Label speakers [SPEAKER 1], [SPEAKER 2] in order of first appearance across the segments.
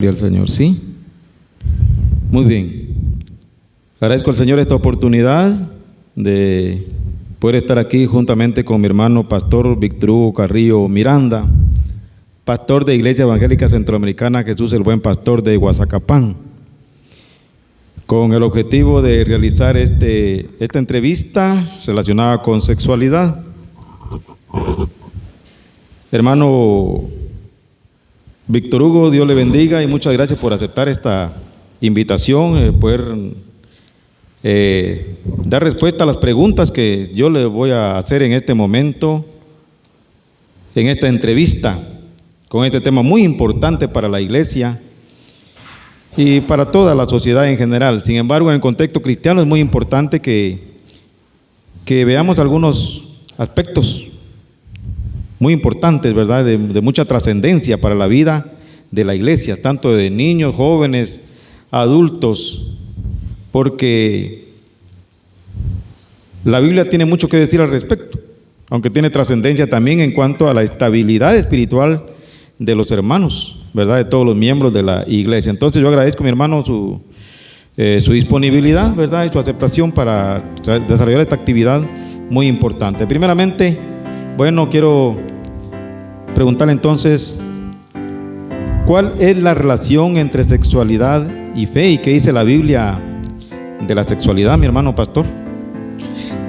[SPEAKER 1] Gloria al Señor, ¿sí? Muy bien. Agradezco al Señor esta oportunidad de poder estar aquí juntamente con mi hermano pastor Víctor Hugo Carrillo Miranda, pastor de Iglesia Evangélica Centroamericana Jesús el Buen Pastor de Guazacapán, con el objetivo de realizar esta entrevista relacionada con sexualidad. Hermano Víctor Hugo, Dios le bendiga y muchas gracias por aceptar esta invitación, poder dar respuesta a las preguntas que yo le voy a hacer en este momento, en esta entrevista, con este tema muy importante para la iglesia y para toda la sociedad en general. Sin embargo, en el contexto cristiano es muy importante que veamos algunos aspectos muy importantes, ¿verdad? De mucha trascendencia para la vida de la iglesia, tanto de niños, jóvenes, adultos, porque la Biblia tiene mucho que decir al respecto, aunque tiene trascendencia también en cuanto a la estabilidad espiritual de los hermanos, ¿verdad? De todos los miembros de la iglesia. Entonces yo agradezco a mi hermano su disponibilidad, ¿verdad? Y su aceptación para desarrollar esta actividad muy importante. Primeramente, bueno, quiero preguntarle entonces, ¿cuál es la relación entre sexualidad y fe? ¿Y qué dice la Biblia de la sexualidad, mi hermano pastor?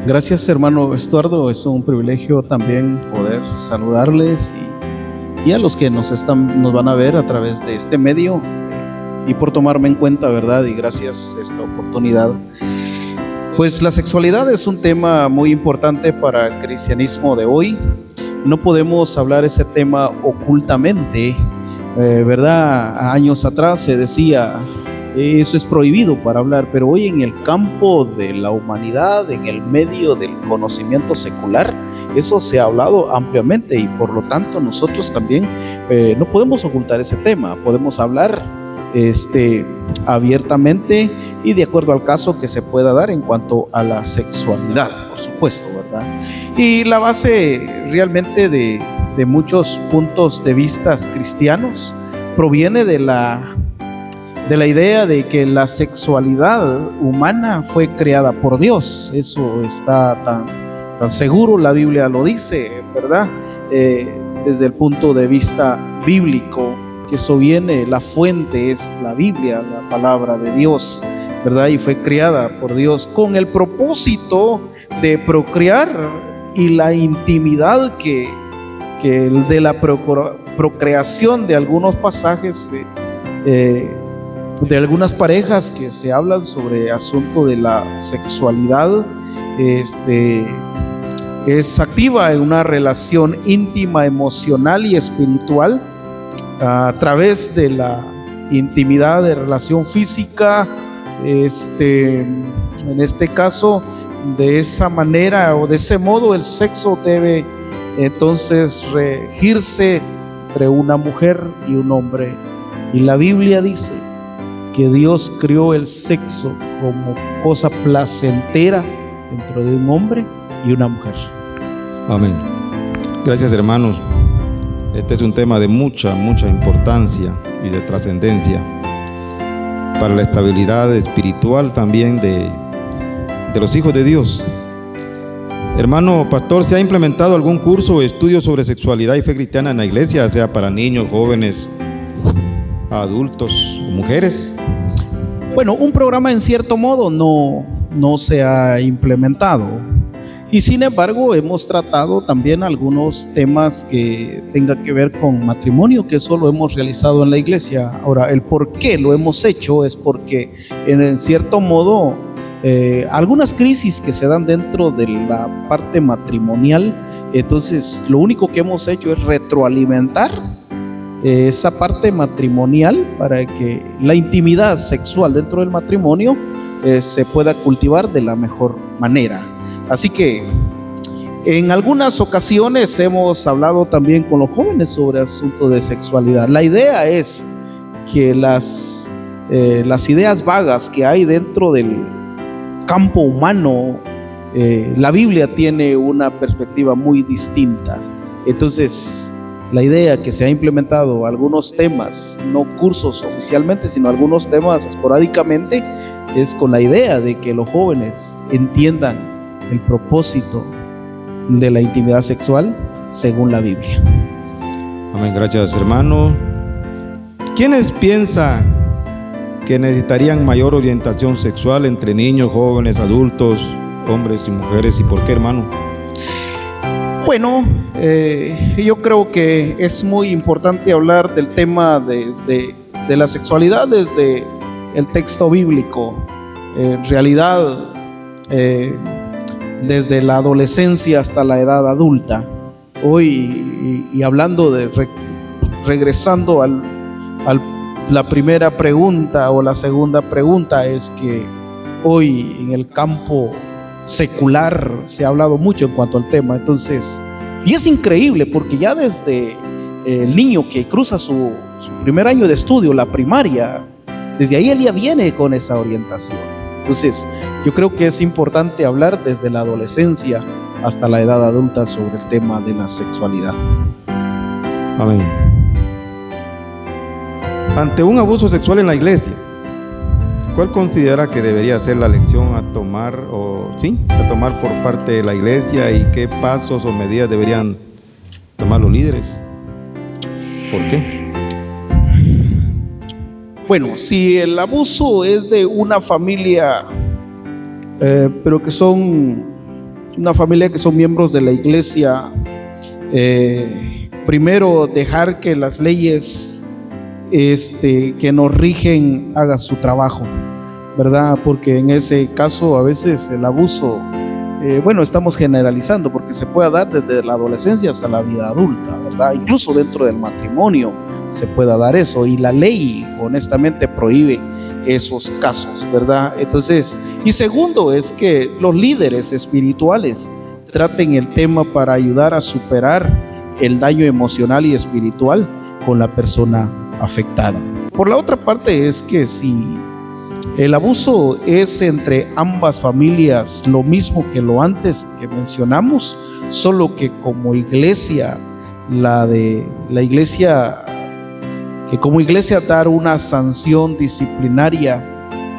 [SPEAKER 2] Gracias, hermano Estuardo. Es un privilegio también poder saludarles y a los que nos van a ver a través de este medio y por tomarme en cuenta, ¿verdad? Y gracias a esta oportunidad. Pues la sexualidad es un tema muy importante para el cristianismo de hoy. No podemos hablar ese tema ocultamente, ¿verdad? Años atrás se decía, eso es prohibido para hablar, pero hoy en el campo de la humanidad, en el medio del conocimiento secular, eso se ha hablado ampliamente y por lo tanto nosotros también no podemos ocultar ese tema, podemos hablar abiertamente y de acuerdo al caso que se pueda dar en cuanto a la sexualidad, por supuesto, ¿verdad? Y la base realmente de muchos puntos de vista cristianos proviene de la idea de que la sexualidad humana fue creada por Dios. Eso está tan seguro, la Biblia lo dice, ¿verdad? Desde el punto de vista bíblico, que eso viene, la fuente es la Biblia, la palabra de Dios, ¿verdad? Y fue creada por Dios con el propósito de procrear y la intimidad que de la procreación de algunos pasajes de algunas parejas que se hablan sobre asunto de la sexualidad, es activa en una relación íntima, emocional y espiritual a través de la intimidad de relación física, en este caso, de esa manera o de ese modo el sexo debe entonces regirse entre una mujer y un hombre. Y la Biblia dice que Dios creó el sexo como cosa placentera dentro de un hombre y una mujer.
[SPEAKER 1] Amén. Gracias, hermanos. Este es un tema de mucha importancia y de trascendencia para la estabilidad espiritual también de los hijos de Dios. Hermano pastor, ¿se ha implementado algún curso o estudio sobre sexualidad y fe cristiana en la iglesia, sea para niños, jóvenes, adultos o mujeres?
[SPEAKER 2] Bueno, un programa en cierto modo no se ha implementado. Y sin embargo hemos tratado también algunos temas que tengan que ver con matrimonio, que eso lo hemos realizado en la iglesia. Ahora, el por qué lo hemos hecho es porque en cierto modo algunas crisis que se dan dentro de la parte matrimonial, entonces lo único que hemos hecho es retroalimentar esa parte matrimonial para que la intimidad sexual dentro del matrimonio se pueda cultivar de la mejor manera. Así que en algunas ocasiones hemos hablado también con los jóvenes sobre asuntos de sexualidad. La idea es que las ideas vagas que hay dentro del campo humano, la Biblia tiene una perspectiva muy distinta. Entonces la idea que se ha implementado algunos temas, no cursos oficialmente, sino algunos temas esporádicamente, es con la idea de que los jóvenes entiendan el propósito de la intimidad sexual según la Biblia.
[SPEAKER 1] Amén, gracias hermano. ¿Quiénes piensan que necesitarían mayor orientación sexual entre niños, jóvenes, adultos, hombres y mujeres? ¿Y por qué, hermano?
[SPEAKER 2] Bueno, yo creo que es muy importante hablar del tema de la sexualidad desde el texto bíblico. En realidad, desde la adolescencia hasta la edad adulta. Hoy, y hablando de regresando a la primera pregunta o la segunda pregunta, es que hoy en el campo secular se ha hablado mucho en cuanto al tema. Entonces, y es increíble porque ya desde el niño que cruza su primer año de estudio, la primaria, desde ahí él ya viene con esa orientación. Entonces, yo creo que es importante hablar desde la adolescencia hasta la edad adulta sobre el tema de la sexualidad.
[SPEAKER 1] Amén. Ante un abuso sexual en la iglesia, ¿cuál considera que debería ser la lección a tomar por parte de la iglesia, y qué pasos o medidas deberían tomar los líderes? ¿Por qué?
[SPEAKER 2] Bueno, si el abuso es de una familia, pero que son una familia que son miembros de la iglesia, primero dejar que las leyes que nos rigen hagan su trabajo, ¿verdad? Porque en ese caso a veces el abuso, estamos generalizando, porque se puede dar desde la adolescencia hasta la vida adulta, ¿verdad? Incluso dentro del matrimonio se pueda dar eso, y la ley honestamente prohíbe esos casos, ¿verdad? Entonces, y segundo es que los líderes espirituales traten el tema para ayudar a superar el daño emocional y espiritual con la persona afectada. Por la otra parte es que si el abuso es entre ambas familias, lo mismo que lo antes que mencionamos, solo que como iglesia, como iglesia dar una sanción disciplinaria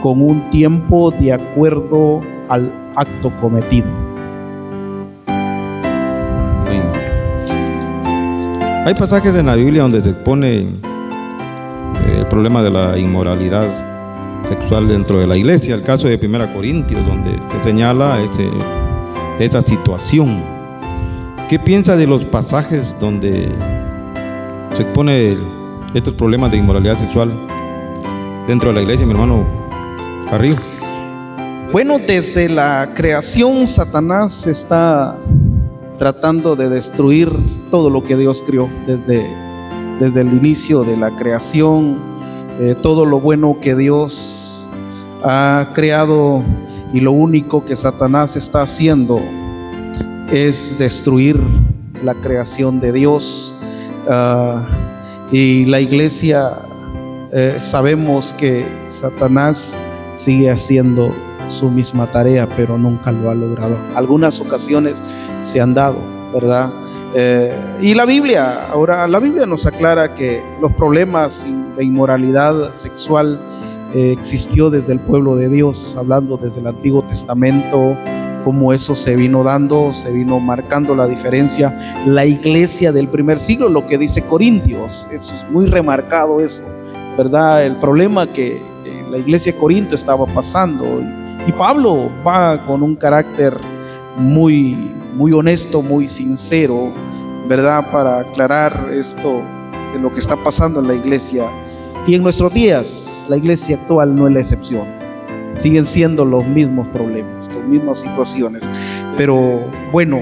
[SPEAKER 2] con un tiempo de acuerdo al acto cometido.
[SPEAKER 1] Hay pasajes en la Biblia donde se expone el problema de la inmoralidad sexual dentro de la iglesia. El caso de 1 Corintios, donde se señala esa situación. ¿Qué piensa de los pasajes donde se expone estos problemas de inmoralidad sexual dentro de la iglesia, mi hermano Carrillo?
[SPEAKER 2] Bueno, desde la creación, Satanás está tratando de destruir todo lo que Dios creó. Desde el inicio de la creación, todo lo bueno que Dios ha creado, y lo único que Satanás está haciendo es destruir la creación de Dios. Y la iglesia, sabemos que Satanás sigue haciendo su misma tarea, pero nunca lo ha logrado. Algunas ocasiones se han dado, ¿verdad? Y la Biblia nos aclara que los problemas de inmoralidad sexual existió desde el pueblo de Dios, hablando desde el Antiguo Testamento, cómo eso se vino dando, se vino marcando la diferencia. La iglesia del primer siglo, lo que dice Corintios, es muy remarcado eso, ¿verdad? El problema que la iglesia de Corinto estaba pasando, y Pablo va con un carácter muy, muy honesto, muy sincero, ¿verdad? Para aclarar esto de lo que está pasando en la iglesia. Y en nuestros días, la iglesia actual no es la excepción. Siguen siendo los mismos problemas, las mismas situaciones. Pero bueno,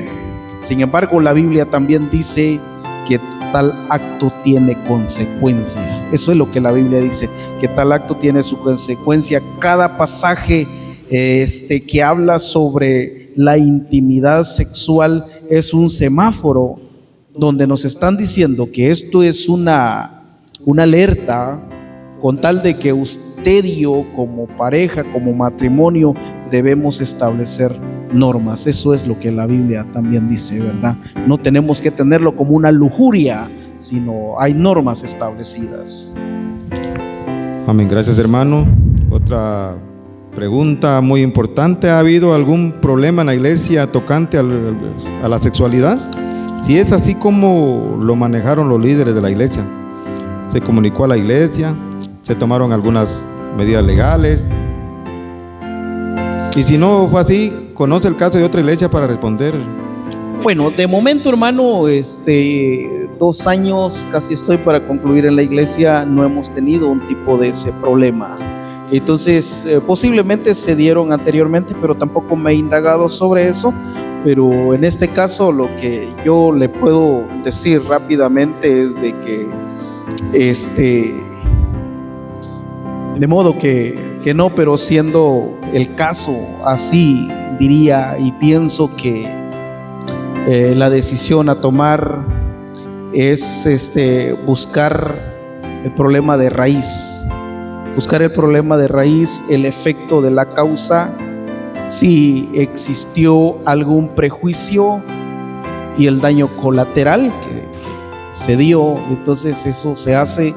[SPEAKER 2] sin embargo, la Biblia también dice que tal acto tiene consecuencia. Eso es lo que la Biblia dice, que tal acto tiene su consecuencia. Cada pasaje que habla sobre la intimidad sexual es un semáforo donde nos están diciendo que esto es una alerta, con tal de que usted y yo como pareja, como matrimonio, debemos establecer normas. Eso es lo que la Biblia también dice, ¿verdad? No tenemos que tenerlo como una lujuria, sino hay normas establecidas.
[SPEAKER 1] Amén, gracias hermano. Otra pregunta muy importante: ¿ha habido algún problema en la iglesia tocante a la sexualidad? Si es así, ¿cómo lo manejaron los líderes de la iglesia? ¿Se comunicó a la iglesia? ¿Se tomaron algunas medidas legales? Y si no fue así, ¿conoce el caso de otra iglesia para responder?
[SPEAKER 2] Bueno, de momento, hermano, 2 años casi estoy para concluir en la iglesia, no hemos tenido un tipo de ese problema. Entonces, posiblemente se dieron anteriormente, pero tampoco me he indagado sobre eso. Pero en este caso, lo que yo le puedo decir rápidamente es de que, de modo que no, pero siendo el caso así, diría y pienso que la decisión a tomar es buscar el problema de raíz. Buscar el problema de raíz, el efecto de la causa, si existió algún prejuicio y el daño colateral que se dio. Entonces eso se hace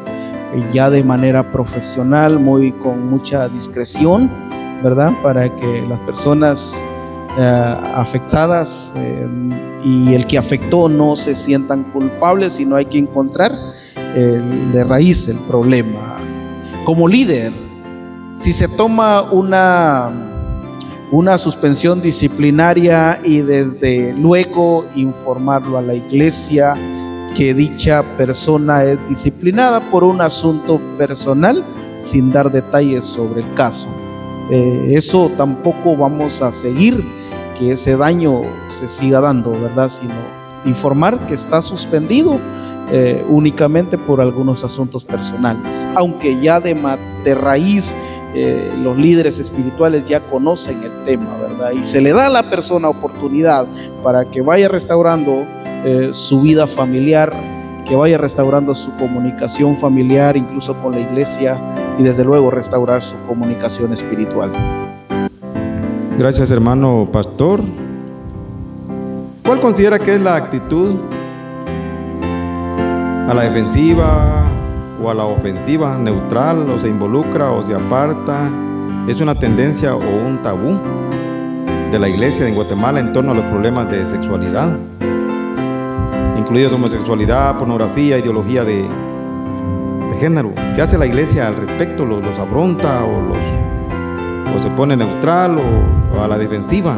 [SPEAKER 2] ya de manera profesional, con mucha discreción, ¿verdad? Para que las personas afectadas y el que afectó no se sientan culpables, sino hay que encontrar de raíz el problema. Como líder, si se toma una suspensión disciplinaria y desde luego informarlo a la iglesia que dicha persona es disciplinada por un asunto personal sin dar detalles sobre el caso, eso tampoco vamos a seguir que ese daño se siga dando, ¿verdad? Sino informar que está suspendido únicamente por algunos asuntos personales, aunque ya de raíz los líderes espirituales ya conocen el tema, ¿verdad? Y se le da a la persona oportunidad para que vaya restaurando su vida familiar, que vaya restaurando su comunicación familiar, incluso con la iglesia, y desde luego restaurar su comunicación espiritual.
[SPEAKER 1] Gracias, hermano pastor. ¿Cuál considera que es la actitud a la defensiva o a la ofensiva, neutral, o se involucra o se aparta? ¿Es una tendencia o un tabú de la iglesia en Guatemala en torno a los problemas de sexualidad, incluidos homosexualidad, pornografía, ideología de género? ¿Qué hace la iglesia al respecto? ¿Los afronta o se pone neutral o a la defensiva?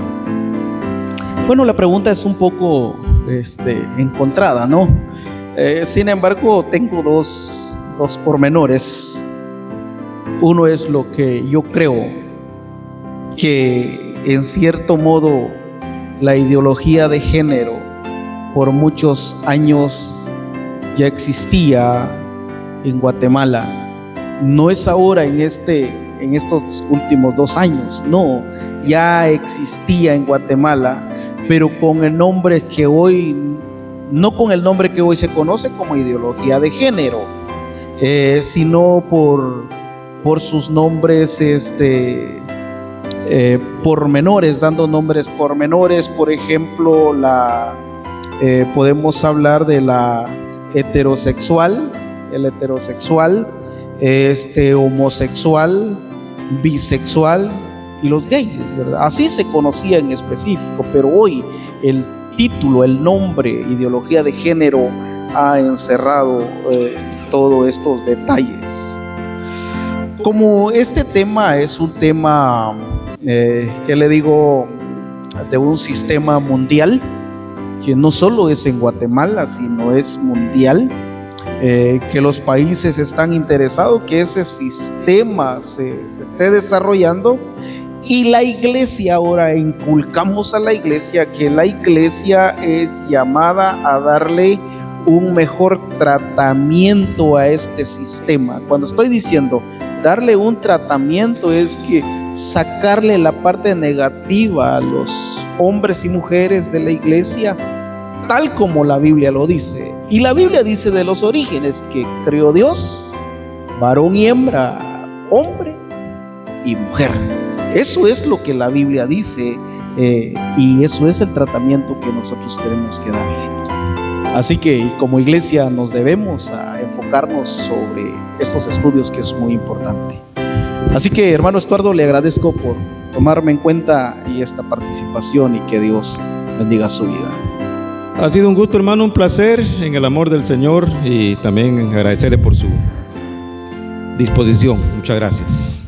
[SPEAKER 2] Bueno, la pregunta es un poco encontrada, ¿no? Sin embargo, tengo dos pormenores. Uno es lo que yo creo que en cierto modo la ideología de género por muchos años ya existía en Guatemala. No es ahora en estos últimos 2 años, no, ya existía en Guatemala, pero con el nombre que hoy, no con el nombre que hoy se conoce como ideología de género, sino por sus nombres pormenores, dando nombres pormenores. Por ejemplo, podemos hablar de la heterosexual, el heterosexual, homosexual, bisexual y los gays, ¿verdad? Así se conocía en específico, pero hoy el título, el nombre, ideología de género, ha encerrado todos estos detalles. Como este tema es un tema, ¿qué le digo?, de un sistema mundial, que no solo es en Guatemala, sino es mundial, que los países están interesados que ese sistema se esté desarrollando, y la iglesia, ahora inculcamos a la iglesia que la iglesia es llamada a darle un mejor tratamiento a este sistema. Cuando estoy diciendo darle un tratamiento, es que sacarle la parte negativa a los hombres y mujeres de la iglesia, tal como la Biblia lo dice. Y la Biblia dice de los orígenes que creó Dios varón y hembra, hombre y mujer. Eso es lo que la Biblia dice, y eso es el tratamiento que nosotros tenemos que darle. Así que como iglesia nos debemos a enfocarnos sobre estos estudios, que es muy importante. Así que, hermano Estuardo, le agradezco por tomarme en cuenta y esta participación, y que Dios bendiga su vida.
[SPEAKER 1] Ha sido un gusto, hermano, un placer en el amor del Señor, y también agradecerle por su disposición. Muchas gracias.